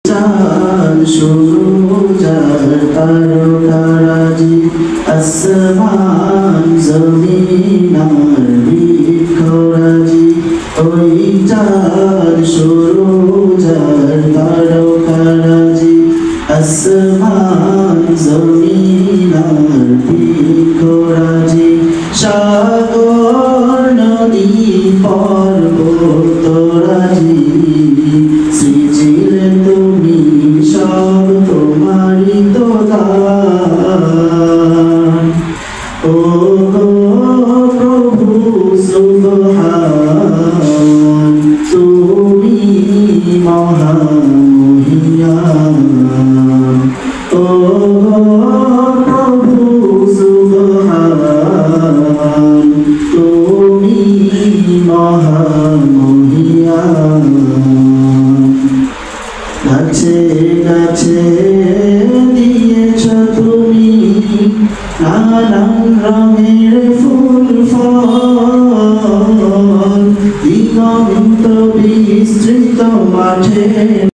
চাঁদ সূরজ আর তারকারাজি আসমান জমিন আর বৃক্ষরাজি ওই চাঁদ সূরজ আর তারকারাজি আসমান জমিন আর বৃক্ষরাজি সাগর নদী পর্বতরাজি সৃজিলে তুমি সব তোমারি তো দান ও প্রভু সুবহান তুমি মহামহিয়ান ও প্রভু সুবহান তুমি মহামহিয়ান গাছে গাছে দিয়েছ তুমি নানান রঙের ফুল ফল দিগন্ত বিস্তৃত মাঠে